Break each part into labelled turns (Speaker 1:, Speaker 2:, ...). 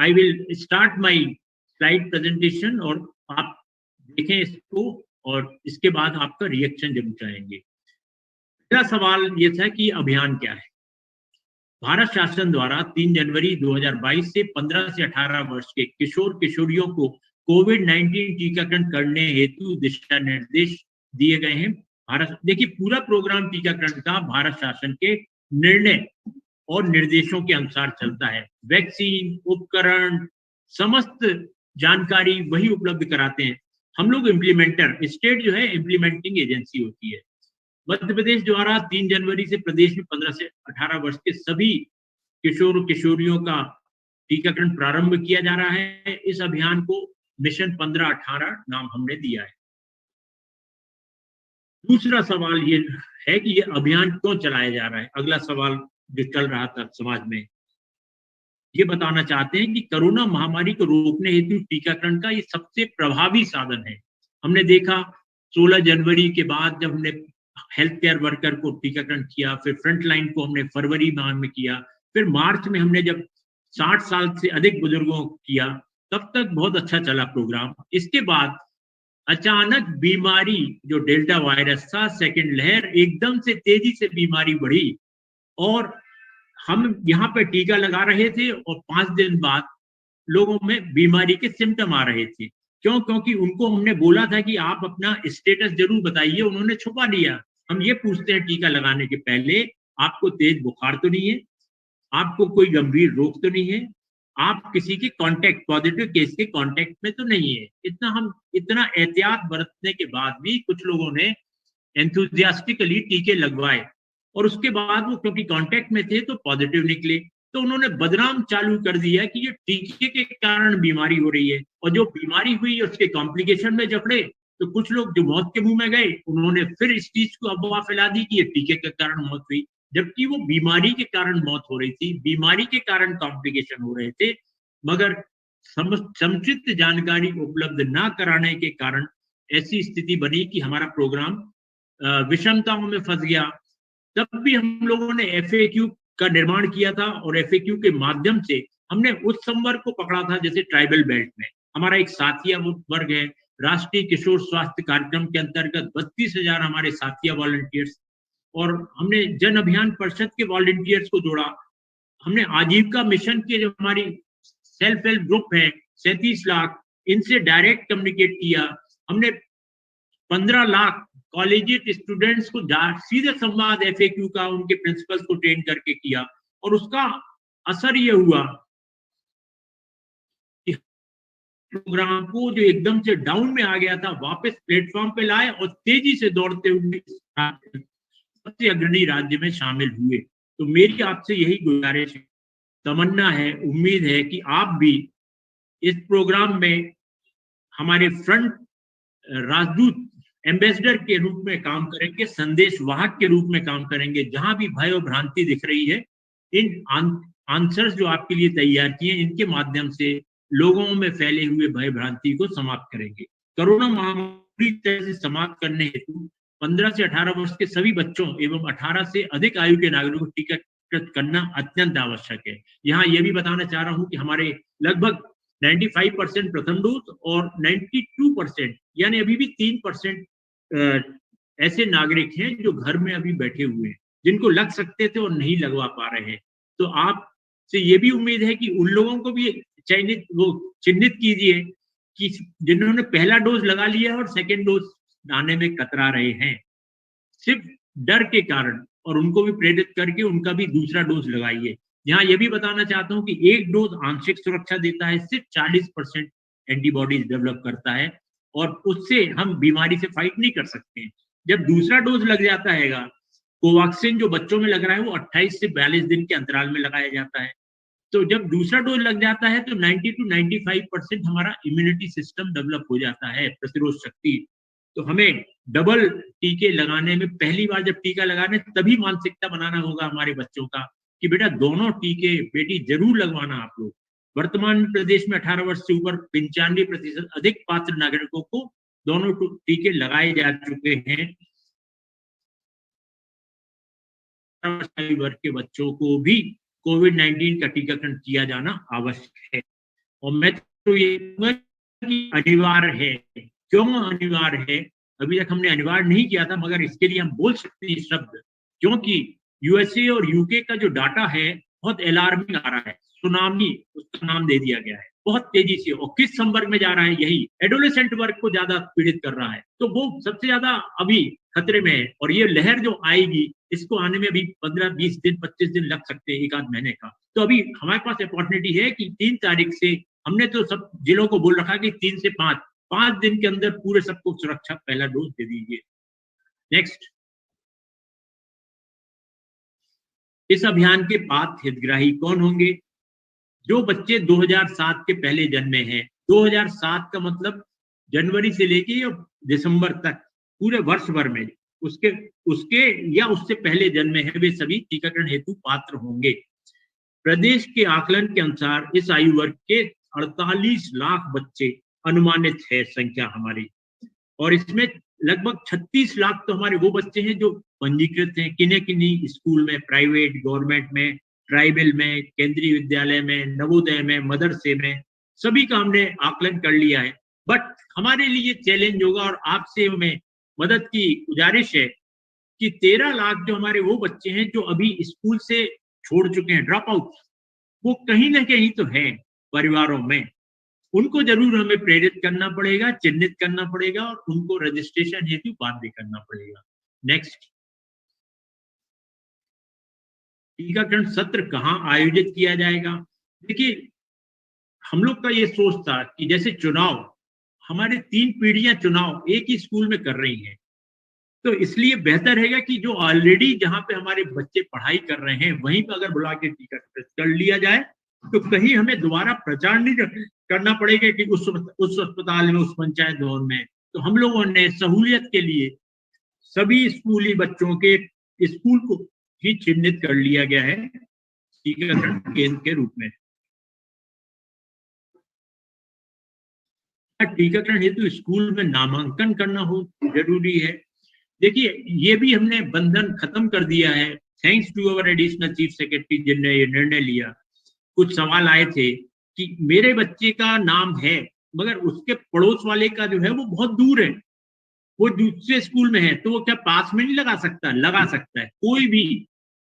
Speaker 1: I will start my slide presentation और आप देखें इसको और इसके बाद आपका रिएक्शन जरूर चाहेंगे। पहला सवाल ये था कि अभियान क्या है। भारत शासन द्वारा 3 जनवरी 2022 से 15 से 18 वर्ष के किशोर किशोरियों को कोविड-19 टीकाकरण करने हेतु दिशा निर्देश दिए गए हैं। भारत देखिए पूरा प्रोग्राम टीकाकरण का भारत शासन के निर्णय और निर्देशों के अनुसार चलता है। वैक्सीन, उपकरण, समस्त जानकारी वही उपलब्ध कराते हैं। हम लोग इम्प्लीमेंटर, स्टेट जो है इम्प्लीमेंटिंग एजेंसी होती है। मध्य प्रदेश द्वारा 3 जनवरी से प्रदेश में 15 से 18 वर्ष के सभी किशोर किशोरियों का टीकाकरण प्रारंभ किया जा रहा है। इस अभियान को मिशन 15-18 नाम हमने दिया है। दूसरा सवाल ये है कि ये अभियान क्यों चलाया जा रहा है। अगला सवाल जो चल रहा था समाज में, ये बताना चाहते हैं कि कोरोना महामारी को रोकने हेतु टीकाकरण का ये सबसे प्रभावी साधन है। हमने देखा 16 जनवरी के बाद जब हमने हेल्थ केयर वर्कर को टीकाकरण किया, फिर फ्रंट लाइन को हमने फरवरी माह में किया, फिर मार्च में हमने जब 60 साल से अधिक बुजुर्गों को किया, तब तक बहुत अच्छा चला प्रोग्राम। इसके बाद अचानक बीमारी जो डेल्टा वायरस था, सेकेंड लहर, एकदम से तेजी से बीमारी बढ़ी और हम यहाँ पे टीका लगा रहे थे और 5 दिन बाद लोगों में बीमारी के सिम्टम आ रहे थे। क्यों? क्योंकि उनको हमने बोला था कि आप अपना स्टेटस जरूर बताइए, उन्होंने छुपा लिया। हम ये पूछते हैं टीका लगाने के पहले, आपको तेज बुखार तो नहीं है, आपको कोई गंभीर रोग तो नहीं है, आप किसी के कांटेक्ट, पॉजिटिव केस के कांटेक्ट में तो नहीं है। इतना एहतियात बरतने के बाद भी कुछ लोगों ने एंथुसियास्टिकली टीके लगवाए और उसके बाद वो क्योंकि कांटेक्ट में थे तो पॉजिटिव निकले, तो उन्होंने बदनाम चालू कर दिया कि ये टीके के कारण बीमारी हो रही है। और जो बीमारी हुई उसके कॉम्प्लिकेशन में जकड़े, तो कुछ लोग जो मौत के मुंह में गए, उन्होंने फिर इस चीज को अफवाह फैला दी कि ये टीके के कारण मौत हुई, जबकि वो बीमारी के कारण मौत हो रही थी, बीमारी के कारण कॉम्प्लिकेशन हो रहे थे। मगर समुचित जानकारी उपलब्ध ना कराने के कारण ऐसी स्थिति बनी कि हमारा प्रोग्राम विषमताओं में फंस गया। तब भी हम लोगों ने FAQ का निर्माण किया था और FAQ के माध्यम से हमने उस संवर्ग को पकड़ा था, जैसे ट्राइबल बेल्ट में हमारा एक साथिया वर्ग है। राष्ट्रीय किशोर स्वास्थ्य कार्यक्रम के अंतर्गत 32,000 हमारे साथिया वॉलंटियर्स, और हमने जन अभियान परिषद के वॉलंटियर्स को जोड़ा। हमने आजीविका मिशन के जो हमारी सेल्फ हेल्प ग्रुप है 37 लाख, इनसे डायरेक्ट कम्युनिकेट किया। हमने 15 लाख कॉलेजिएट स्टूडेंट्स को सीधे संवाद FAQ का उनके प्रिंसिपल्स को ट्रेन करके किया, और उसका असर ये हुआ कि प्रोग्राम को जो एकदम से डाउन में आ गया था वापस प्लेटफॉर्म पे लाए और तेजी से दौड़ते हुए सबसे अग्रणी राज्य में शामिल हुए। तो मेरी आपसे यही गुजारिश, तमन्ना है, उम्मीद है कि आप भी इस प्रोग्राम में हमारे फ्रंट राजदूत, एम्बेसडर के रूप में काम करेंगे, संदेश वाहक के रूप में काम करेंगे। जहां भी भय और भ्रांति दिख रही है, इन आंसर्स जो आपके लिए तैयार किए, इनके माध्यम से लोगों में फैले हुए भय भ्रांति को समाप्त करेंगे। कोरोना महामारी से समाप्त करने हेतु 15 से 18 वर्ष के सभी बच्चों एवं 18 से अधिक आयु के नागरिकों को टीकाकृत करना अत्यंत आवश्यक है। यहाँ ये भी बताना चाह रहा हूँ कि हमारे लगभग 95% प्रथम डोज और 92% यानी अभी भी 3% ऐसे नागरिक हैं जो घर में अभी बैठे हुए हैं, जिनको लग सकते थे और नहीं लगवा पा रहे हैं। तो आपसे ये भी उम्मीद है कि उन लोगों को भी चिन्हित कीजिए कि जिन्होंने पहला डोज लगा लिया और सेकेंड डोज लाने में कतरा रहे हैं सिर्फ डर के कारण, और उनको भी प्रेरित करके उनका भी दूसरा डोज लगाइए। यहाँ ये भी बताना चाहता हूँ कि एक डोज आंशिक सुरक्षा देता है, सिर्फ 40% एंटीबॉडीज डेवलप करता है, और उससे हम बीमारी से फाइट नहीं कर सकते। जब दूसरा डोज लग जाता है, कोवैक्सीन जो बच्चों में लग रहा है वो 28 से 42 दिन के अंतराल में लगाया जाता है। तो जब दूसरा डोज लग जाता है तो 90 to 95% हमारा इम्यूनिटी सिस्टम डेवलप हो जाता है, प्रतिरोध शक्ति। तो हमें डबल टीके लगाने में, पहली बार जब टीका लगाने तभी मानसिकता बनाना होगा हमारे बच्चों का कि बेटा दोनों टीके बेटी जरूर लगवाना आप लोग। वर्तमान में प्रदेश में 18 वर्ष से ऊपर 95% अधिक पात्र नागरिकों को दोनों टीके लगाए जा चुके हैं। वर्ग के बच्चों को भी कोविड-19 का टीकाकरण किया जाना आवश्यक है। और मैं तो ये कहूंगा कि अनिवार्य है। क्यों अनिवार्य है? अभी तक हमने अनिवार्य नहीं किया था, मगर इसके लिए हम बोल सकते हैं शब्द, क्योंकि यूएसए और यूके का जो डाटा है बहुत अलार्मिंग आ रहा है। सुनामी उसका नाम दे दिया गया है, बहुत तेजी से। और किस संवर्ग में जा रहा है? यही एडोलेसेंट वर्ग को ज्यादा पीड़ित कर रहा है। तो वो सबसे ज्यादा अभी खतरे में है। और ये लहर जो आएगी, इसको आने में अभी 15-20 दिन 25 दिन लग सकते हैं, एक आध महीने का। तो अभी हमारे पास अपॉर्चुनिटी है कि 3 तारीख से, हमने तो सब जिलों को बोल रखा कि 3 से 5 दिन के अंदर पूरे सबको सुरक्षा पहला डोज दे दीजिए। नेक्स्ट, इस अभियान के पात्र हितग्राही कौन होंगे? जो बच्चे 2007 के पहले जन्मे हैं। 2007 का मतलब जनवरी से लेके दिसंबर तक, पूरे वर्ष भर में उसके उसके या उससे पहले जन्मे हैं, वे सभी टीकाकरण हेतु पात्र होंगे। प्रदेश के आकलन के अनुसार इस आयु वर्ग के 48 लाख बच्चे अनुमानित है संख्या हमारी। और इसमें लगभग 36 लाख तो हमारे वो बच्चे हैं जो पंजीकृत हैं किन्हीं किन्हीं स्कूल में, प्राइवेट, गवर्नमेंट में, ट्राइबल में, केंद्रीय विद्यालय में, नवोदय में, मदरसे में, सभी का हमने आकलन कर लिया है। बट हमारे लिए चैलेंज होगा, और आपसे हमें मदद की गुजारिश है कि 13 लाख जो हमारे वो बच्चे हैं जो अभी स्कूल से छोड़ चुके हैं, ड्रॉप आउट, वो कहीं ना कहीं तो हैं परिवारों में। उनको जरूर हमें प्रेरित करना पड़ेगा, चिन्हित करना पड़ेगा, और उनको रजिस्ट्रेशन हेतु बाध्य करना पड़ेगा। नेक्स्ट, टीकाकरण सत्र कहाँ आयोजित किया जाएगा? देखिए, हम लोग का ये सोच था कि जैसे चुनाव, हमारे 3 पीढ़ियां चुनाव एक ही स्कूल में कर रही हैं, तो इसलिए बेहतर रहेगा कि जो ऑलरेडी जहां पे हमारे बच्चे पढ़ाई कर रहे हैं, वहीं पर अगर बुला के टीकाकरण कर लिया जाए, तो कहीं हमें दोबारा प्रचार नहीं करना पड़ेगा कि उस अस्पताल में, उस पंचायत भवन में। तो हम लोगों ने सहूलियत के लिए सभी स्कूली बच्चों के स्कूल को ही चिन्हित कर लिया गया है टीकाकरण केंद्र के रूप में। टीकाकरण हेतु स्कूल में नामांकन करना हो जरूरी है। देखिए, ये भी हमने बंधन खत्म कर दिया है, thanks to our additional chief secretary जिनने ये निर्णय लिया। कुछ सवाल आए थे कि मेरे बच्चे का नाम है, मगर उसके पड़ोस वाले का जो है वो बहुत दूर है, वो दूसरे स्कूल में है, तो वो क्या पास में नहीं लगा सकता? लगा सकता है कोई भी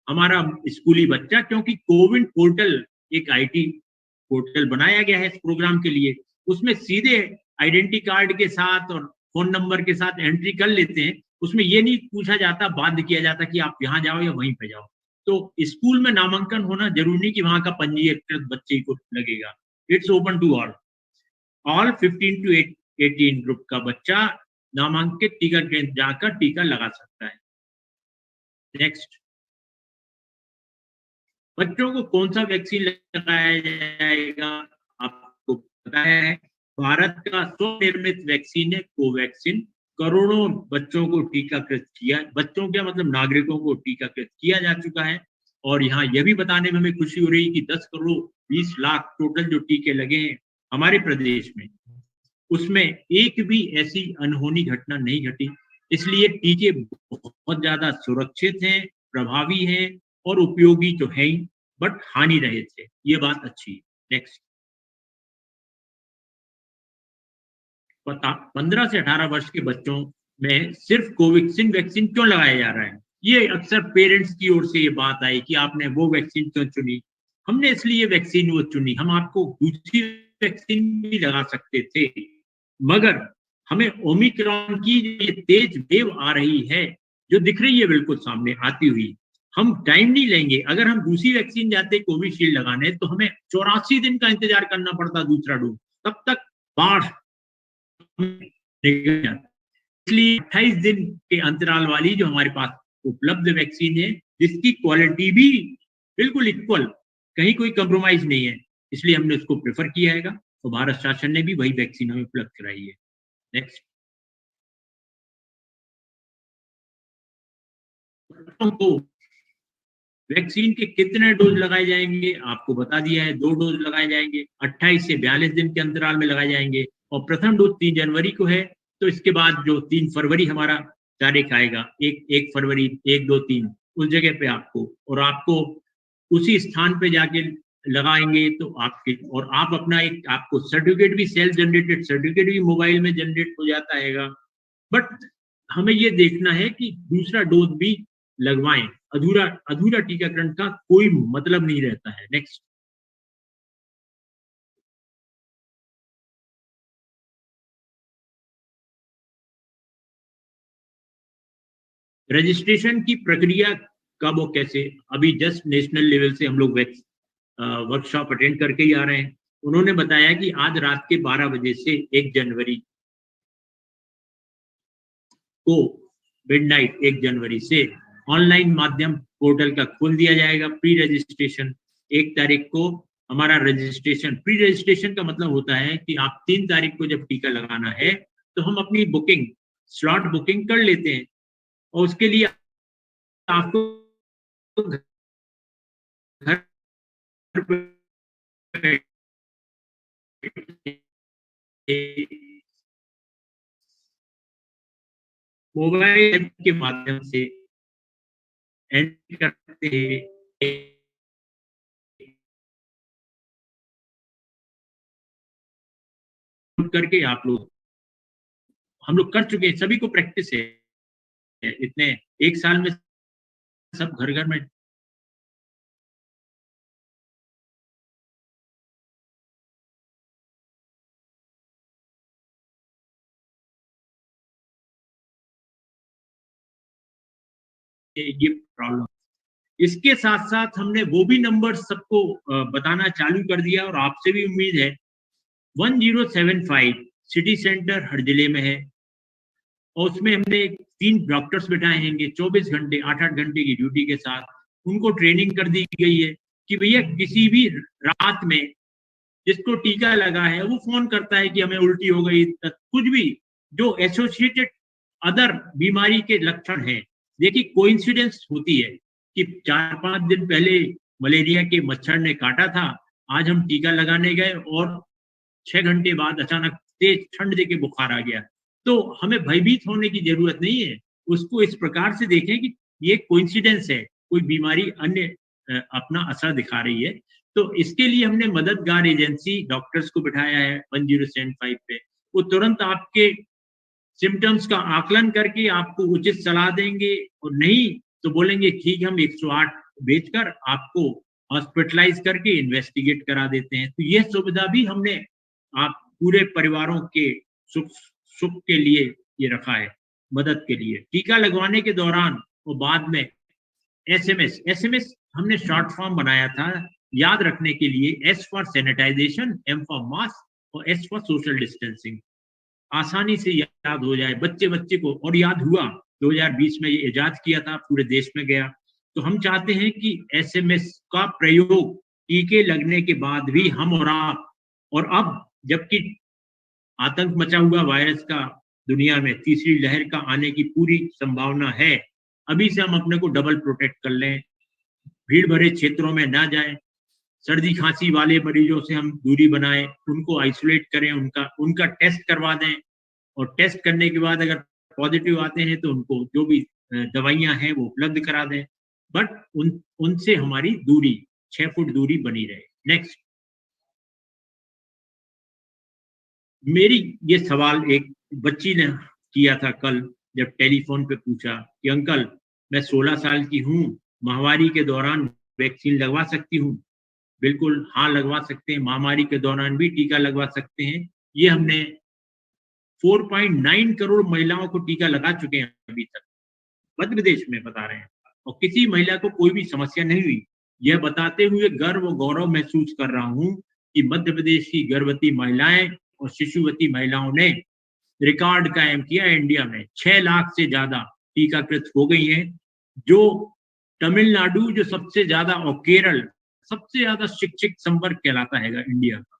Speaker 1: हमारा स्कूली बच्चा, क्योंकि कोविन पोर्टल, एक आईटी पोर्टल बनाया गया है इस प्रोग्राम के लिए। उसमें सीधे आइडेंटिटी कार्ड के साथ और फोन नंबर के साथ एंट्री कर लेते हैं। उसमें ये नहीं पूछा जाता, बाध्य किया जाता कि आप यहाँ जाओ या वहीं पे जाओ। तो स्कूल में नामांकन होना जरूरी नहीं कि वहां का पंजीकृत बच्चे को लगेगा। It's open to all 15 to 18 group का बच्चा नामांकित टीका केंद्र जाकर टीका लगा सकता है। नेक्स्ट, बच्चों को कौन सा वैक्सीन लगाया जाएगा? आपको पता है, भारत का स्वनिर्मित वैक्सीन है कोवैक्सीन। करोड़ों बच्चों को टीकाकृत किया, बच्चों क्या मतलब नागरिकों को टीकाकृत किया जा चुका है। और यहाँ यह भी बताने में हमें खुशी हो रही है कि 10 करोड़ 20 लाख टोटल जो टीके लगे हैं हमारे प्रदेश में, उसमें एक भी ऐसी अनहोनी घटना नहीं घटी। इसलिए टीके बहुत ज्यादा सुरक्षित हैं, प्रभावी हैं और उपयोगी तो है ही, बट हानि रहित है। ये बात अच्छी है। नेक्स्ट, 15 से 18 वर्ष के बच्चों में सिर्फ कोवैक्सीन वैक्सीन क्यों लगाया जा रहा है? ये अक्सर पेरेंट्स की ओर से ये बात आई कि आपने वो वैक्सीन क्यों चुनी। हमने इसलिए वैक्सीन वो चुनी, हम आपको दूसरी वैक्सीन भी लगा सकते थे, मगर हमें ओमिक्रॉन की ये तेज वेव आ रही है, जो दिख रही है बिल्कुल सामने आती हुई, हम टाइम नहीं लेंगे। अगर हम दूसरी वैक्सीन जाते कोविशील्ड लगाने, तो हमें 84 दिन का इंतजार करना पड़ता दूसरा डोज, तब तक बाढ़ निकल जाती। इसलिए 28 दिन के अंतराल वाली जो हमारे पास उपलब्ध वैक्सीन है, जिसकी क्वालिटी भी बिल्कुल इक्वल, कहीं कोई कंप्रोमाइज नहीं है, इसलिए हमने उसको प्रेफर किया है। तो भारत शासन ने भी वही वैक्सीन हमें उपलब्ध कराई है। नेक्स्ट, बच्चों को वैक्सीन के कितने डोज लगाए जाएंगे? आपको बता दिया है, 2 डोज लगाए जाएंगे, 28 से 42 दिन के अंतराल में लगाए जाएंगे। और प्रथम डोज 3 जनवरी को है, तो इसके बाद जो 3 फरवरी हमारा तारीख आएगा, 1 फरवरी, 1, 2, 3, उस जगह पे आपको, और आपको उसी स्थान पे जाके लगाएंगे तो आपके, और आप अपना एक, आपको सर्टिफिकेट भी, सेल्फ जनरेटेड सर्टिफिकेट भी मोबाइल में जनरेट हो जाता है। बट हमें ये देखना है कि दूसरा डोज भी लगवाएं। अधूरा अधूरा टीकाकरण का कोई मतलब नहीं रहता है। नेक्स्ट। रजिस्ट्रेशन की प्रक्रिया कब और कैसे? अभी जस्ट नेशनल लेवल से हम लोग वर्कशॉप अटेंड करके ही आ रहे हैं। उन्होंने बताया कि आज रात के 12 बजे से 1 जनवरी को, मिडनाइट 1 जनवरी से ऑनलाइन माध्यम पोर्टल का खोल दिया जाएगा। प्री रजिस्ट्रेशन 1 तारीख को हमारा रजिस्ट्रेशन, प्री रजिस्ट्रेशन का मतलब होता है कि आप 3 तारीख को जब टीका लगाना है तो हम अपनी बुकिंग, स्लॉट बुकिंग कर लेते हैं, और उसके लिए आपको घर मोबाइल ऐप के माध्यम से एंटर करते हैं, करके आप लोग, हम लोग कर चुके हैं, सभी को प्रैक्टिस है इतने 1 साल में, सब घर घर में। ये प्रॉब्लम, इसके साथ साथ हमने वो भी नंबर सबको बताना चालू कर दिया, और आपसे भी उम्मीद है। 1075 सिटी सेंटर हर जिले में है, और उसमें हमने 3 डॉक्टर्स बिठाए हैंगे 24 घंटे 8-8 घंटे की ड्यूटी के साथ। उनको ट्रेनिंग कर दी गई है कि भैया किसी भी रात में जिसको टीका लगा है वो फोन करता है कि हमें उल्टी हो गई, कुछ भी जो एसोसिएटेड अदर बीमारी के लक्षण हैं। देखिए कोइंसिडेंस होती है कि 4-5 दिन पहले मलेरिया के मच्छर ने काटा था, आज हम टीका लगाने गए और 6 घंटे बाद अचानक तेज ठंड देके बुखार आ गया। तो हमें भयभीत होने की जरूरत नहीं है, उसको इस प्रकार से देखें कि ये कोइंसिडेंस है, कोई बीमारी अन्य अपना असर दिखा रही है। तो इसके लिए हमने मददगार एजेंसी डॉक्टर्स को बिठाया है 1075 पे। वो तुरंत आपके सिम्टम्स का आकलन करके आपको उचित सलाह देंगे, और नहीं तो बोलेंगे ठीक, हम 108 भेजकर आपको हॉस्पिटलाइज करके इन्वेस्टिगेट करा देते हैं। तो यह सुविधा भी हमने आप पूरे परिवारों के सुख सुख के लिए ये रखा है, मदद के लिए। टीका लगवाने के दौरान और बाद में एसएमएस हमने शॉर्ट फॉर्म बनाया था याद रखने के लिए, S for sanitization, M for mask, और एस फॉर सोशल डिस्टेंसिंग। आसानी से याद हो जाए बच्चे बच्चे को, और याद हुआ 2020 में ये इजाद किया था, पूरे देश में गया। तो हम चाहते हैं कि एसएमएस का प्रयोग टीके लगने के बाद भी हम और आप, और अब जबकि आतंक मचा हुआ वायरस का दुनिया में तीसरी लहर का आने की पूरी संभावना है, अभी से हम अपने को डबल प्रोटेक्ट कर लें, भीड़ भरे क्षेत्रों में ना जाएं, सर्दी खांसी वाले मरीजों से हम दूरी बनाएं, उनको आइसोलेट करें, उनका उनका टेस्ट करवा दें, और टेस्ट करने के बाद अगर पॉजिटिव आते हैं तो उनको जो भी दवाइयां हैं वो उपलब्ध करा दें। बट उनसे हमारी दूरी 6 फुट दूरी बनी रहे। नेक्स्ट। मेरी ये सवाल एक बच्ची ने किया था कल, जब टेलीफोन पे पूछा कि अंकल मैं 16 साल की हूँ, महामारी के दौरान वैक्सीन लगवा सकती हूँ? बिल्कुल हाँ, लगवा सकते हैं, महामारी के दौरान भी टीका लगवा सकते हैं। ये हमने 4.9 करोड़ महिलाओं को टीका लगा चुके हैं अभी तक, मध्य प्रदेश में बता रहे हैं, और किसी महिला को कोई भी समस्या नहीं हुई। यह बताते हुए गर्व और गौरव महसूस कर रहा हूं कि मध्य प्रदेश की गर्भवती महिलाएं और शिशुवती महिलाओं ने रिकॉर्ड कायम किया। इंडिया में 6 लाख से ज्यादा टीकाकृत हो गई हैं, जो तमिलनाडु जो सबसे ज्यादा, और केरल सबसे ज्यादा शिक्षित संवर्ग कहलाता है इंडिया का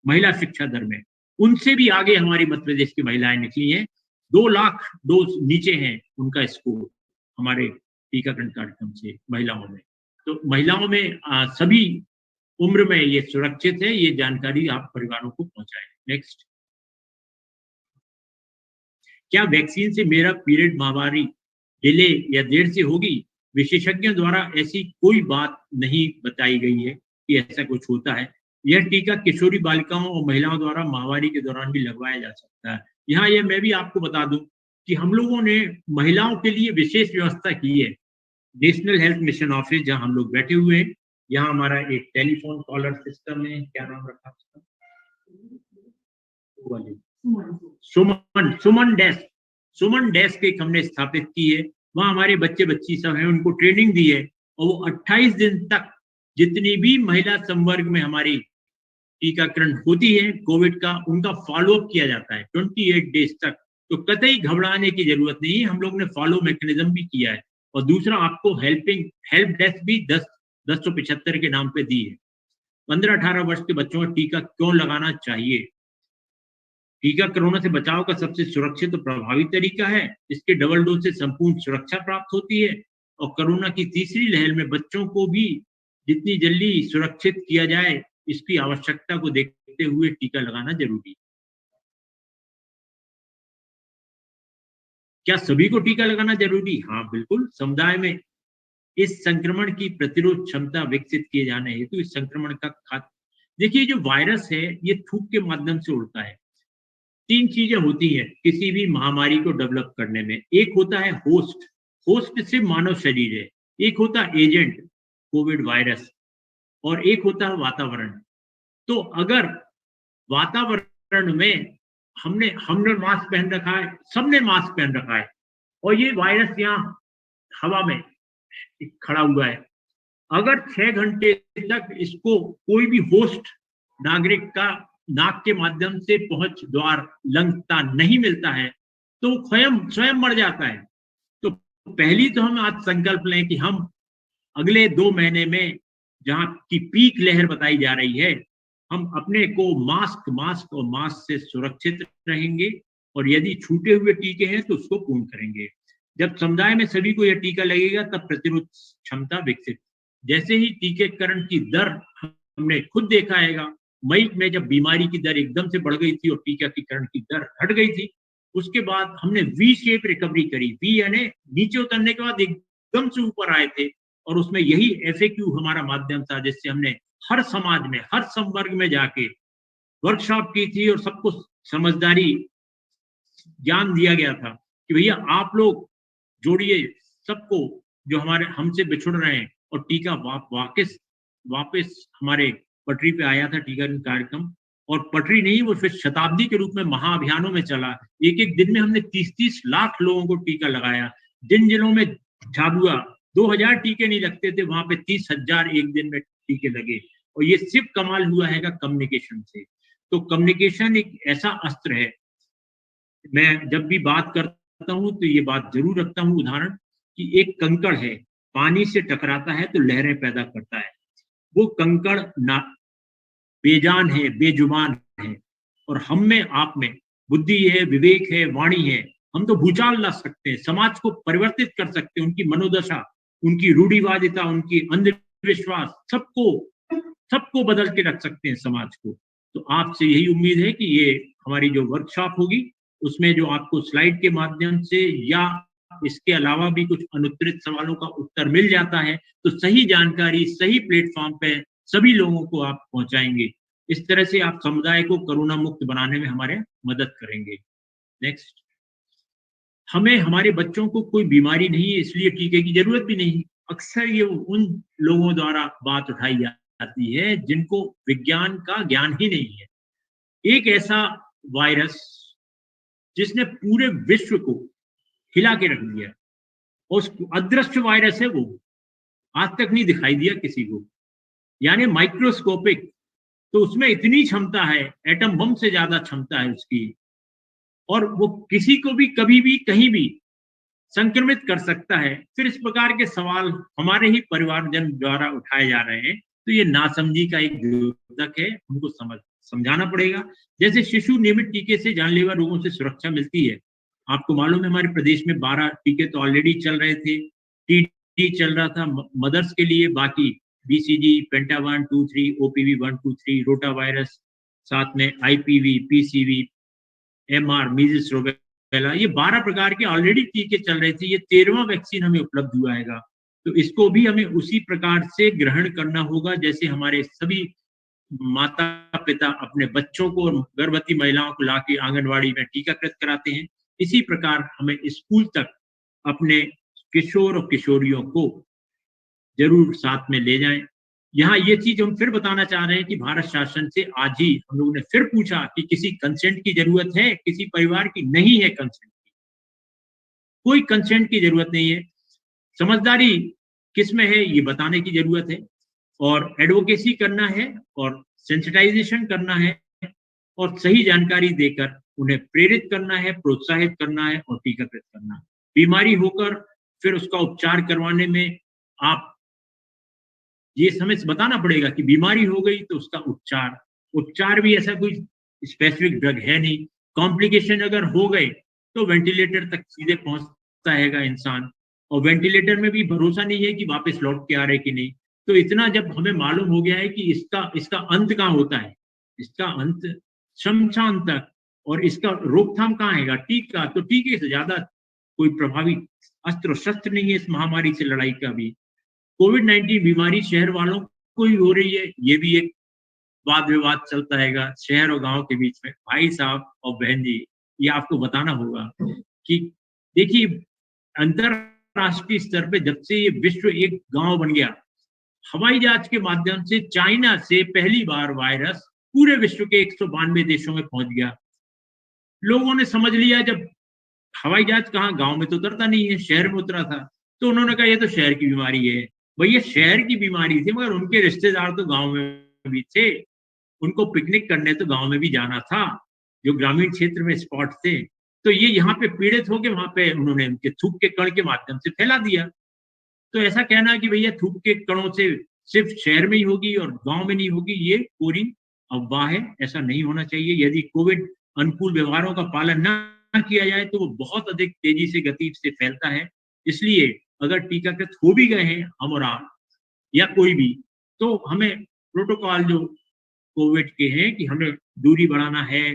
Speaker 1: महिला शिक्षा दर में, उनसे भी आगे हमारी मध्य प्रदेश की महिलाएं निकली हैं। 2 लाख डोज नीचे हैं उनका स्कोर हमारे टीकाकरण कार्यक्रम से महिलाओं में। तो महिलाओं में सभी उम्र में ये सुरक्षित है, ये जानकारी आप परिवारों को पहुंचाएं। नेक्स्ट। क्या वैक्सीन से मेरा पीरियड महामारी डिले या देर से होगी? विशेषज्ञों द्वारा ऐसी कोई बात नहीं बताई गई है। कि ऐसा कुछ होता है। यह टीका किशोरी बालिकाओं और महिलाओं द्वारा महामारी के दौरान भी लगवाया जा सकता है। यहाँ ये मैं भी आपको बता दूं कि हम लोगों ने महिलाओं के लिए विशेष व्यवस्था की है। नेशनल हेल्थ मिशन ऑफिस जहां हम लोग बैठे हुए हैं, यहाँ हमारा एक टेलीफोन कॉलर सिस्टम है, क्या नाम रखा उसका? सुमन सुमन डेस्क, सुमन डेस्क एक हमने स्थापित की है। वहां हमारे बच्चे बच्ची सब हैं, उनको ट्रेनिंग दी है और वो 28 दिन तक जितनी भी महिला संवर्ग में हमारी टीकाकरण होती है कोविड का, उनका फॉलोअप किया जाता है 28 डेज तक। तो कतई घबराने की जरूरत नहीं है, हम लोग ने फॉलो मैकेनिज्म भी किया है। और दूसरा, आपको हेल्प डेस्क भी 10-175 के नाम पे दी है। 15-18 वर्ष के बच्चों का टीका क्यों लगाना चाहिए? टीका कोरोना से बचाव का सबसे सुरक्षित और प्रभावी तरीका है। इसके डबल डोज से संपूर्ण सुरक्षा प्राप्त होती है और कोरोना की तीसरी लहर में बच्चों को भी जितनी जल्दी सुरक्षित किया जाए, इसकी आवश्यकता को देखते हुए टीका लगाना जरूरी है। क्या सभी को टीका लगाना जरूरी? हाँ, बिल्कुल। समुदाय में इस संक्रमण की प्रतिरोध क्षमता विकसित किए जाने हेतु इस संक्रमण का खात देखिए, जो वायरस है ये थूक के माध्यम से उड़ता है। 3 चीजें होती हैं किसी भी महामारी को डेवलप करने में। एक होता है होस्ट, होस्ट सिर्फ मानव शरीर है। एक होता है एजेंट, कोविड वायरस, और एक होता है वातावरण। तो अगर वातावरण में हमने हमने मास्क पहन रखा है, सबने मास्क पहन रखा है, और ये वायरस यहाँ हवा में खड़ा हुआ है, अगर 6 घंटे तक इसको कोई भी होस्ट नागरिक का नाक के माध्यम से पहुंच द्वार लंघता नहीं मिलता है, तो स्वयं स्वयं मर जाता है। तो पहली तो हम आज संकल्प लें कि हम अगले 2 महीने में, जहां की पीक लहर बताई जा रही है, हम अपने को मास्क और मास्क से सुरक्षित रहेंगे, और यदि छूटे हुए टीके हैं तो उसको पूर्ण करेंगे। जब समुदाय में सभी को यह टीका लगेगा तब प्रतिरोध क्षमता विकसित। जैसे ही टीकाकरण की दर हमने खुद देखा है, मई में जब बीमारी की दर एकदम से बढ़ गई थी और टीकाकरण की दर घट गई थी, उसके बाद हमने वी शेप रिकवरी करी। वी यानी नीचे उतरने के बाद एकदम से ऊपर आए थे, और उसमें यही एफएक्यू हमारा माध्यम था, जिससे हमने हर समाज में, हर संवर्ग में जाके वर्कशॉप की थी और सबको समझदारी ज्ञान दिया गया था कि भैया आप लोग जोड़िए सबको जो हमारे हमसे बिछुड़ रहे हैं, और टीका वापस हमारे पटरी पे आया था टीकाकरण कार्यक्रम। और पटरी नहीं, वो फिर शताब्दी के रूप में महाअभियानों में चला। एक एक दिन में हमने 30-30 लाख लोगों को टीका लगाया। जिन जिलों में झाबुआ 2000 टीके नहीं लगते थे, वहां पे 30,000 एक दिन में टीके लगे। और ये सिर्फ कमाल हुआ है कम्युनिकेशन से। तो कम्युनिकेशन एक ऐसा अस्त्र है। मैं जब भी बात करता हूं तो ये बात जरूर रखता हूं उदाहरण, कि एक कंकड़ है, पानी से टकराता है तो लहरें पैदा करता है। वो कंकड़ ना बेजान है, बेजुबान है, और हम में, आप में बुद्धि है, विवेक है, वाणी है। हम तो भूचाल ला सकते हैं, समाज को परिवर्तित कर सकते हैं, उनकी मनोदशा, उनकी रूढ़िवादिता, उनकी अंधविश्वास, सबको सबको बदल के रख सकते हैं समाज को। तो आपसे यही उम्मीद है कि ये हमारी जो वर्कशॉप होगी, उसमें जो आपको स्लाइड के माध्यम से या इसके अलावा भी कुछ अनुत्तरित सवालों का उत्तर मिल जाता है, तो सही जानकारी सही प्लेटफॉर्म पे सभी लोगों को आप पहुंचाएंगे। इस तरह से आप समुदाय को कोरोना मुक्त बनाने में हमारे मदद करेंगे। नेक्स्ट। हमें, हमारे बच्चों को कोई बीमारी नहीं है, इसलिए टीके की जरूरत भी नहीं। अक्सर ये उन लोगों द्वारा बात उठाई जाती है जिनको विज्ञान का ज्ञान ही नहीं है। एक ऐसा वायरस जिसने पूरे विश्व को हिला के रख दिया, और उस अदृश्य वायरस है वो, आज तक नहीं दिखाई दिया किसी को, यानी माइक्रोस्कोपिक। तो उसमें इतनी क्षमता है, एटम बम से ज्यादा क्षमता है उसकी, और वो किसी को भी कभी भी कहीं भी संक्रमित कर सकता है। फिर इस प्रकार के सवाल हमारे ही परिवारजन द्वारा उठाए जा रहे हैं, तो ये नासमझी का एक द्योतक है, हमको समझाना पड़ेगा। जैसे शिशु नियमित टीके से जानलेवा रोगों से सुरक्षा मिलती है। आपको मालूम है हमारे प्रदेश में 12 टीके तो ऑलरेडी चल रहे थे। टीटी चल रहा था मदर्स के लिए, बाकी बीसीजी, पेंटा 1, 2, 3, ओपीवी 1, 2, 3, रोटा वायरस, साथ में IPv, PCV, MR, measles, rubella, ये 12 प्रकार के ऑलरेडी टीके चल रहे थे। ये 13वां वैक्सीन हमें उपलब्ध हुआ है। तो इसको भी हमें उसी प्रकार से ग्रहण करना होगा जैसे हमारे सभी माता पिता अपने बच्चों को और गर्भवती महिलाओं को लाके आंगनवाड़ी में टीकाकृत कराते हैं। इसी प्रकार हमें स्कूल तक अपने किशोर और किशोरियों को जरूर साथ में ले जाएं। यहाँ ये चीज हम फिर बताना चाह रहे हैं कि भारत शासन से आज ही हम लोगों ने फिर पूछा कि किसी कंसेंट की जरूरत है, किसी परिवार की नहीं है कंसेंट की, कोई कंसेंट की जरूरत नहीं है। समझदारी किस में है ये बताने की जरूरत है, और एडवोकेसी करना है और सेंसिटाइजेशन करना है और सही जानकारी देकर उन्हें प्रेरित करना है, प्रोत्साहित करना है और टीकाकृत करना है। बीमारी होकर फिर उसका उपचार करवाने में आप ये समय बताना पड़ेगा कि बीमारी हो गई तो उसका उपचार, उपचार भी ऐसा कोई स्पेसिफिक ड्रग है नहीं। कॉम्प्लिकेशन अगर हो गए तो वेंटिलेटर तक सीधे पहुंचता हैगा इंसान, और वेंटिलेटर में भी भरोसा नहीं है कि वापस लौट के आ रहे कि नहीं। तो इतना जब हमें मालूम हो गया है कि इसका अंत कहाँ होता है, इसका अंत शमशान तक, और इसका रोकथाम कहाँ हैगा, टीका। तो टीके से ज्यादा कोई प्रभावी अस्त्र शस्त्र नहीं है इस महामारी से लड़ाई का भी। कोविड-19 बीमारी शहर वालों को ही हो रही है, ये भी एक वाद विवाद चलता हैगा शहर और गांव के बीच में। भाई साहब और बहन जी, ये आपको बताना होगा कि देखिए, अंतरराष्ट्रीय स्तर पे जब से ये विश्व एक गांव बन गया, हवाई जहाज के माध्यम से चाइना से पहली बार वायरस पूरे विश्व के 192 देशों में पहुंच गया। लोगों ने समझ लिया, जब हवाई जहाज कहाँ, गांव में तो उतरता नहीं है, शहर में उतरा था, तो उन्होंने कहा ये तो शहर की बीमारी है। भैया शहर की बीमारी थी, मगर उनके रिश्तेदार तो गांव में भी थे, उनको पिकनिक करने तो गांव में भी जाना था, जो ग्रामीण क्षेत्र में स्पॉट थे। तो ये यहाँ पे पीड़ित होके वहां पे उन्होंने उनके थूक के कण के माध्यम से फैला दिया। तो ऐसा कहना कि भैया थूक के कणों से सिर्फ शहर में ही होगी और गांव में नहीं होगी, ये पूरी अफवाह है। ऐसा नहीं होना चाहिए। यदि कोविड अनुकूल व्यवहारों का पालन न किया जाए तो वो बहुत अधिक तेजी से गति से फैलता है। इसलिए अगर टीकाकृत हो भी गए हैं हम और आप या कोई भी, तो हमें प्रोटोकॉल जो कोविड के हैं कि हमें दूरी बढ़ाना है,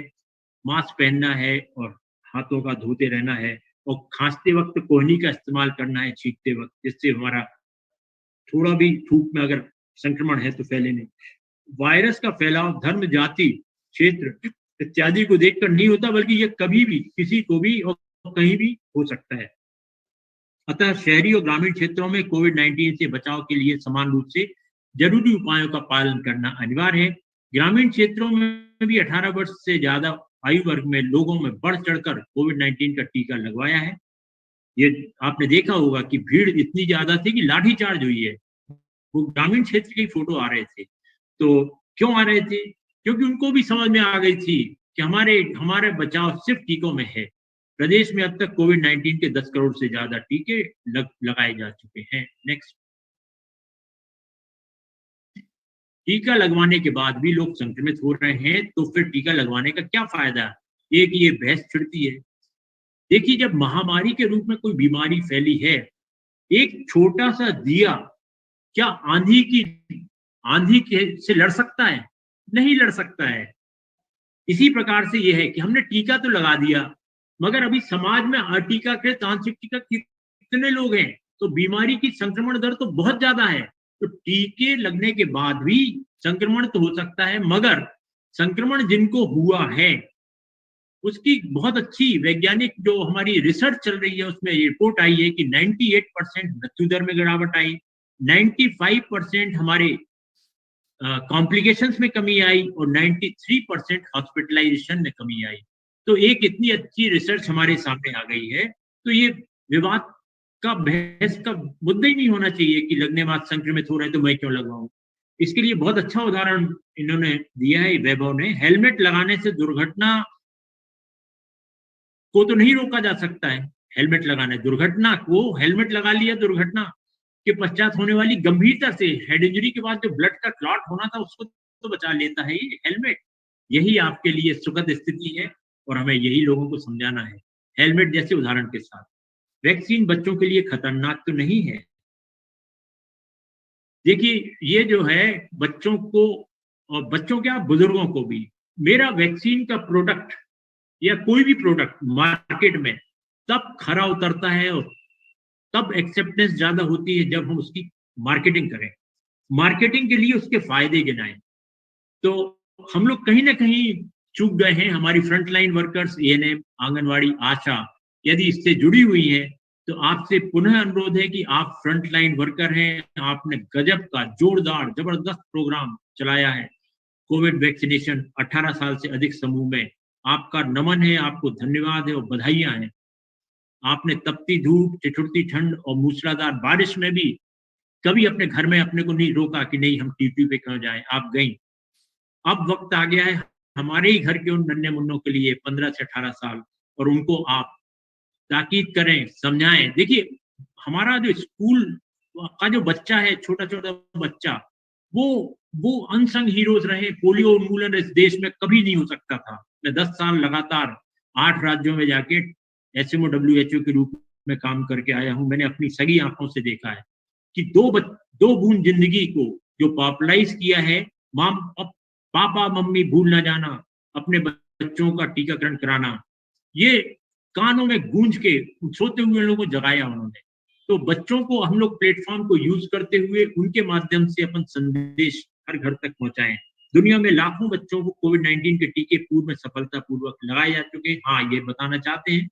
Speaker 1: मास्क पहनना है और हाथों का धोते रहना है, और खांसते वक्त कोहनी का इस्तेमाल करना है छींकते वक्त, जिससे हमारा थोड़ा भी थूक में अगर संक्रमण है तो फैले नहीं। वायरस का फैलाव धर्म, जाति, क्षेत्र इत्यादि को देखकर नहीं होता, बल्कि ये कभी भी किसी को भी और कहीं भी हो सकता है। अतः शहरी और ग्रामीण क्षेत्रों में कोविड-19 से बचाव के लिए समान रूप से जरूरी उपायों का पालन करना अनिवार्य है। ग्रामीण क्षेत्रों में भी 18 वर्ष से ज्यादा आयु वर्ग में लोगों में बढ़ चढ़कर कोविड-19 का टीका लगवाया है। ये आपने देखा होगा कि भीड़ इतनी ज्यादा थी कि लाठीचार्ज हुई है। वो ग्रामीण क्षेत्र की फोटो आ रहे थे। तो क्यों आ रहे थे? क्योंकि उनको भी समझ में आ गई थी कि हमारे बचाव सिर्फ टीकों में है। प्रदेश में अब तक कोविड-19 के 10 करोड़ से ज्यादा टीके लगाए जा चुके हैं। नेक्स्ट। टीका लगवाने के बाद भी लोग संक्रमित हो रहे हैं, तो फिर टीका लगवाने का क्या फायदा? एक ये बहस छिड़ती है। देखिए, जब महामारी के रूप में कोई बीमारी फैली है, एक छोटा सा दिया क्या आंधी के से लड़ सकता है? नहीं लड़ सकता है। इसी प्रकार से ये है कि हमने टीका तो लगा दिया, मगर अभी समाज में अटीकाकृत आंशिक टीका कितने लोग हैं? तो बीमारी की संक्रमण दर तो बहुत ज्यादा है। तो टीके लगने के बाद भी संक्रमण तो हो सकता है, मगर संक्रमण जिनको हुआ है उसकी बहुत अच्छी वैज्ञानिक जो हमारी रिसर्च चल रही है, उसमें रिपोर्ट आई है कि 98% मृत्यु दर में गिरावट आई, 95% हमारे कॉम्प्लिकेशंस में कमी आई और 93% हॉस्पिटलाइजेशन में कमी आई। तो एक इतनी अच्छी रिसर्च हमारे सामने आ गई है, तो ये विवाद का, बहस का मुद्दा ही नहीं होना चाहिए कि लगने बाद संक्रमित हो रहे तो मैं क्यों लगवाऊं। इसके लिए बहुत अच्छा उदाहरण इन्होंने दिया है वैभव ने। हेलमेट लगाने से दुर्घटना को तो नहीं रोका जा सकता है, हेलमेट लगाना है, दुर्घटना को हेलमेट लगा लिया, दुर्घटना के पश्चात होने वाली गंभीरता से हेड इंजरी के बाद जो ब्लड का क्लॉट होना था उसको तो बचा लेता है ये हेलमेट। यही आपके लिए सुखद स्थिति है और हमें यही लोगों को समझाना है। हेलमेट जैसे उदाहरण के साथ वैक्सीन बच्चों के लिए खतरनाक तो नहीं है। देखिए, ये जो है बच्चों को, और बच्चों क्या बुजुर्गों को भी, मेरा वैक्सीन का प्रोडक्ट या कोई भी प्रोडक्ट मार्केट में तब खरा उतरता है और तब एक्सेप्टेंस ज्यादा होती है जब हम उसकी मार्केटिंग करें, मार्केटिंग के लिए उसके फायदे गिनाएं। तो हम लोग कहीं ना कहीं चूक गए हैं। हमारी फ्रंटलाइन वर्कर्स, एएनएम, आंगनवाड़ी, आशा यदि इससे जुड़ी हुई हैं, तो आपसे पुनः अनुरोध है कि आप फ्रंटलाइन वर्कर हैं, आपने गजब का जोरदार जबरदस्त प्रोग्राम चलाया है। कोविड वैक्सीनेशन 18 साल से अधिक समूह में, आपका नमन है, आपको धन्यवाद है और बधाइयां हैं। आपने तपती धूप, ठिठुरती ठंड और मूसलाधार बारिश में भी कभी अपने घर में अपने को नहीं रोका कि नहीं हम ड्यूटी पे क्यों जाएं, आप गई। अब वक्त आ गया है हमारे ही घर के उन नन्हे मुन्नों के लिए 15 से 18 साल, और उनको आप ताकीद करें, समझाएं। देखिए, हमारा जो स्कूल का जो बच्चा है, छोटा छोटा बच्चा, वो वो अनसंग हीरोज रहे। पोलियो उन्मूलन इस देश में कभी नहीं हो सकता था। मैं 10 साल लगातार 8 राज्यों में जाके एसएमओ डब्ल्यूएचओ के रूप में काम करके आया हूं। मैंने अपनी सगी आंखों से देखा है कि दो बूंद जिंदगी को जो पॉपुलराइज किया है, माम पापा मम्मी भूल ना जाना, अपने बच्चों का टीकाकरण कराना, ये कानों में गूंज के सोते हुए लोगों को जगाया उन्होंने। तो बच्चों को हम लोग प्लेटफॉर्म को यूज करते हुए उनके माध्यम से अपन संदेश हर घर तक पहुंचाएं। दुनिया में लाखों बच्चों को कोविड-19 के टीके पूर्व में सफलतापूर्वक लगाए जा चुके हैं। हाँ, ये बताना चाहते हैं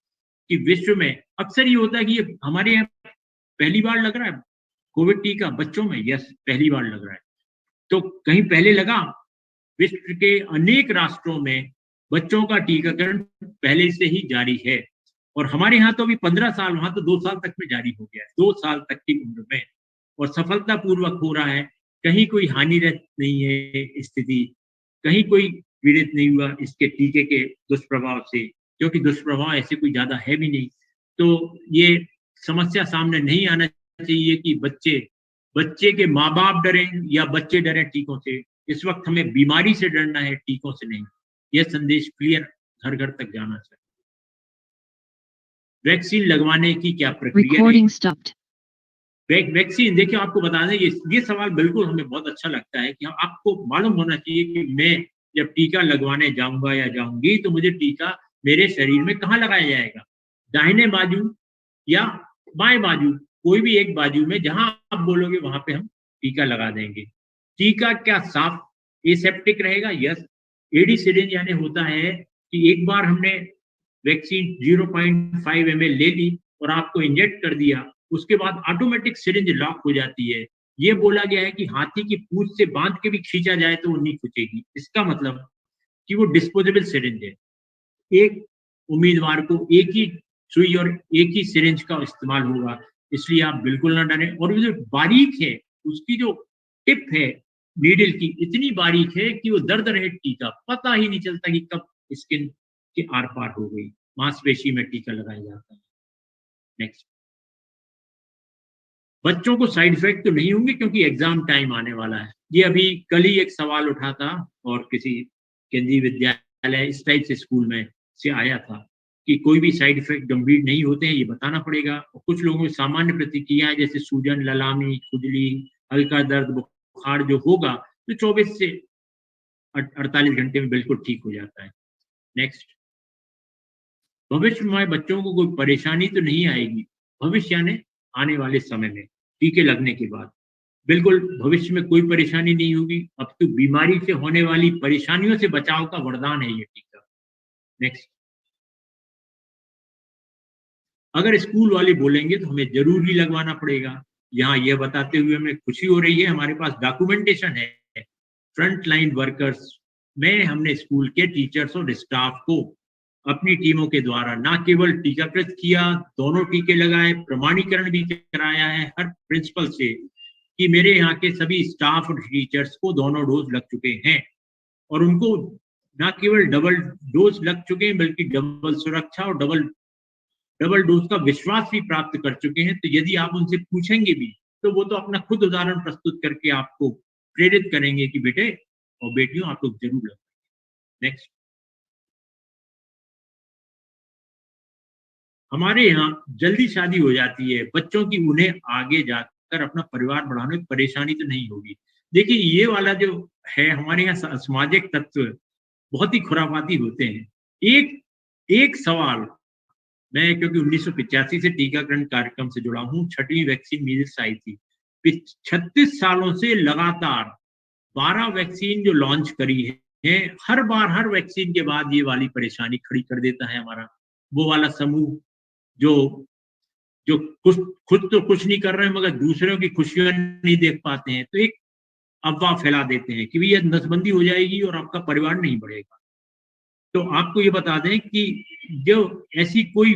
Speaker 1: कि विश्व में अक्सर ये होता है कि ये हमारे यहाँ पहली बार लग रहा है कोविड टीका बच्चों में। यस, पहली बार लग रहा है। तो कहीं पहले लगा? विश्व के अनेक राष्ट्रों में बच्चों का टीकाकरण पहले से ही जारी है, और हमारे यहाँ तो अभी 15 साल, वहां तो 2 साल तक में जारी हो गया है, 2 साल तक की उम्र में, और सफलतापूर्वक हो रहा है। कहीं कोई हानिरत नहीं है स्थिति, कहीं कोई पीड़ित नहीं हुआ इसके टीके के दुष्प्रभाव से, क्योंकि दुष्प्रभाव ऐसे कोई ज्यादा है भी नहीं। तो ये समस्या सामने नहीं आना चाहिए कि बच्चे के माँ बाप डरे या बच्चे डरे टीकों से। इस वक्त हमें बीमारी से डरना है, टीकों से नहीं। यह संदेश क्लियर घर घर तक जाना चाहिए। वैक्सीन लगवाने की क्या प्रक्रिया है? वैक्सीन, देखिए आपको बता दें, ये सवाल बिल्कुल हमें बहुत अच्छा लगता है कि आपको मालूम होना चाहिए कि मैं जब टीका लगवाने जाऊंगा या जाऊंगी तो मुझे टीका मेरे शरीर में कहाँ लगाया जाएगा? दाहिने बाजू या बाएं बाजू? कोई भी एक बाजू में, जहां आप बोलोगे वहां पे हम टीका लगा देंगे। टीका क्या साफ एसेप्टिक रहेगा? यस। एडी सिरिंज यानी होता है कि एक बार हमने वैक्सीन 0.5 ml ले ली और आपको इंजेक्ट कर दिया, उसके बाद ऑटोमेटिक सिरिंज लॉक हो जाती है। ये बोला गया है कि हाथी की पूंछ से बांध के भी खींचा जाए तो वो नहीं खींचेगी। इसका मतलब कि वो डिस्पोजेबल सिरिंज है। एक उम्मीदवार को एक ही सुई और एक ही सिरिंज का इस्तेमाल होगा, इसलिए आप बिल्कुल ना डरें। और वो जो बारीक है, उसकी जो टिप है नीडल की, इतनी बारीक है कि वो दर्द रहे टीका पता ही नहीं चलता कि कब स्किन के आर पार हो गई। मांसपेशी में टीका लगाया जाता है। नेक्स्ट, बच्चों को साइड इफेक्ट तो नहीं होंगे क्योंकि एग्जाम टाइम आने वाला है। ये अभी कल ही एक सवाल उठा था और किसी केंद्रीय विद्यालय इस टाइप से स्कूल में से आया था कि कोई भी साइड इफेक्ट गंभीर नहीं होते हैं, ये बताना पड़ेगा। और कुछ लोगों की सामान्य प्रतिक्रियाएं जैसे सूजन, ललामी, खुजली, हल्का दर्द, बुखार जो होगा तो 24 से 48 घंटे में बिल्कुल ठीक हो जाता है। नेक्स्ट, भविष्य में हमारे बच्चों को कोई परेशानी तो नहीं आएगी? भविष्य यानी आने वाले समय में टीके लगने के बाद बिल्कुल भविष्य में कोई परेशानी नहीं होगी। अब तो बीमारी से होने वाली परेशानियों से बचाव का वरदान है ये टीका। नेक्स्ट, अगर स्कूल वाले बोलेंगे तो हमें जरूर ही लगवाना पड़ेगा। यहाँ यह बताते हुए हमें खुशी हो रही है, हमारे पास डॉक्यूमेंटेशन है। फ्रंट लाइन वर्कर्स में हमने स्कूल के टीचर्स और स्टाफ को अपनी टीमों के द्वारा न केवल टीकाकृत किया, दोनों टीके लगाए, प्रमाणीकरण भी कराया है हर प्रिंसिपल से कि मेरे यहाँ के सभी स्टाफ और टीचर्स को दोनों डोज लग चुके हैं, और उनको न केवल डबल डोज लग चुके हैं बल्कि डबल सुरक्षा और डबल डबल डोज का विश्वास भी प्राप्त कर चुके हैं। तो यदि आप उनसे पूछेंगे भी तो वो तो अपना खुद उदाहरण प्रस्तुत करके आपको प्रेरित करेंगे कि बेटे और बेटियों आप लोग जरूर लगवाइए। नेक्स्ट, हमारे यहाँ जल्दी शादी हो जाती है बच्चों की, उन्हें आगे जाकर अपना परिवार बढ़ाने में परेशानी तो नहीं होगी? देखिए, ये वाला जो है हमारे यहाँ सामाजिक तत्व बहुत ही खुराफाती होते हैं। एक एक सवाल मैं क्योंकि 1985 से टीकाकरण कार्यक्रम से जुड़ा हूँ, 6वीं वैक्सीन मीज़ल्स आई थी। 36 सालों से लगातार 12 वैक्सीन जो लॉन्च करी है, हर बार हर वैक्सीन के बाद ये वाली परेशानी खड़ी कर देता है हमारा, वो वाला समूह जो जो कुछ खुद तो कुछ नहीं कर रहे हैं मगर दूसरों की खुशियाँ नहीं देख पाते हैं, तो एक अफ़वाह फैला देते हैं कि भई ये नसबंदी हो जाएगी और आपका परिवार नहीं बढ़ेगा। तो आपको ये बता दें कि जो ऐसी कोई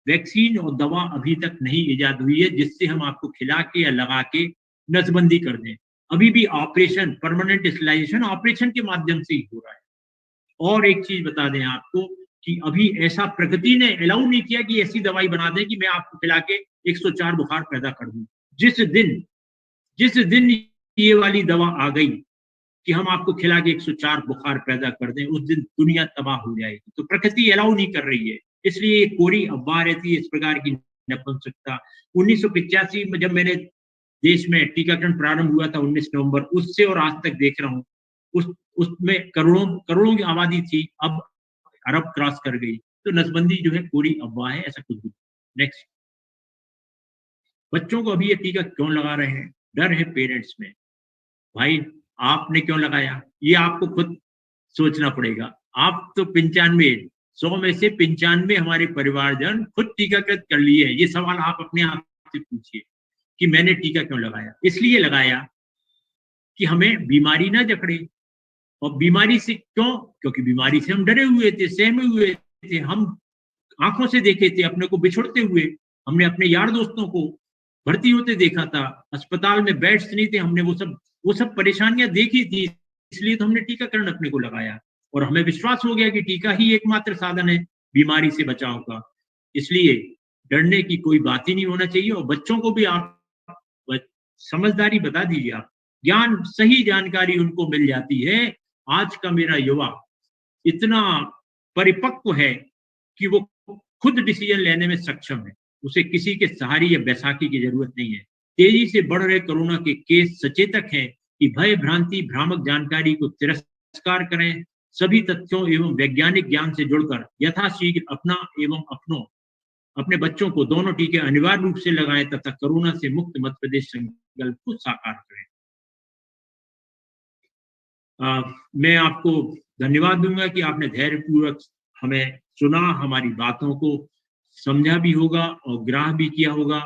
Speaker 1: वैक्सीन और दवा अभी तक नहीं इजाद हुई है जिससे हम आपको खिला के या लगा के नसबंदी कर दें। अभी भी ऑपरेशन परमानेंट स्टेरिलाइज़ेशन ऑपरेशन के माध्यम से ही हो रहा है। और एक चीज़ बता दें आपको कि अभी ऐसा प्रकृति ने अलाउ नहीं किया कि ऐसी दवाई बना दें कि मैं आपको खिला के 104 बुखार पैदा कर दूँ। जिस दिन ये वाली दवा आ गई कि हम आपको खिला के 104 बुखार पैदा कर दें, उस दिन दुनिया तबाह हो जाएगी। तो प्रकृति अलाउ नहीं कर रही है, इसलिए ये कोरी अफ़वाह रहती है इस प्रकार की नपुंसकता। 1985 में जब मेरे देश में टीकाकरण प्रारंभ हुआ था 19 नवंबर, उससे और आज तक देख रहा हूँ, उस उसमें करोड़ों करोड़ों की आबादी थी, अब अरब क्रॉस कर गई। तो नसबंदी जो है कोरी अफ़वाह है, ऐसा कुछ भी नहीं। नेक्स्ट। बच्चों को अभी ये टीका क्यों लगा रहे हैं? डर है पेरेंट्स में। भाई आपने क्यों लगाया? ये आपको खुद सोचना पड़ेगा। आप तो 95 100 में से 95 हमारे परिवारजन खुद टीकाकृत कर लिए हैं। ये सवाल आप अपने आप से पूछिए कि मैंने टीका क्यों लगाया? इसलिए लगाया कि हमें बीमारी ना जकड़े और बीमारी से क्यों? क्योंकि बीमारी से हम डरे हुए थे, सहमे हुए थे। हम आँखों से देखे थे अपने को बिछुड़ते हुए। हमने अपने यार दोस्तों को भर्ती होते देखा था। अस्पताल में बेड्स नहीं थे। हमने वो सब परेशानियाँ देखी थी। इसलिए तो हमने टीकाकरण अपने को लगाया और हमें विश्वास हो गया कि टीका ही एकमात्र साधन है बीमारी से बचाव का। इसलिए डरने की कोई बात ही नहीं होना चाहिए और बच्चों को भी आप ब समझदारी बता दीजिए आप। ज्ञान सही जानकारी उनको मिल जाती है। आज का मेरा युवा इतना परिपक्व है कि वो खुद डिसीजन लेने में सक्षम है। उसे किसी के सहारे या बैसाखी की ज़रूरत नहीं है। तेज़ी से बढ़ रहे कोरोना के केस सचेतक हैं कि भय, भ्रांति, भ्रामक जानकारी को तिरस्कार करें। सभी तथ्यों एवं वैज्ञानिक ज्ञान से जुड़कर यथाशीघ्र अपना एवं अपने बच्चों को दोनों टीके अनिवार्य रूप से लगाएँ तथा कोरोना से मुक्त मध्य प्रदेश संकल्प को साकार करें। मैं आपको धन्यवाद दूँगा कि आपने धैर्यपूर्वक हमें सुना, हमारी बातों को समझा भी होगा और ग्राह्य भी किया होगा।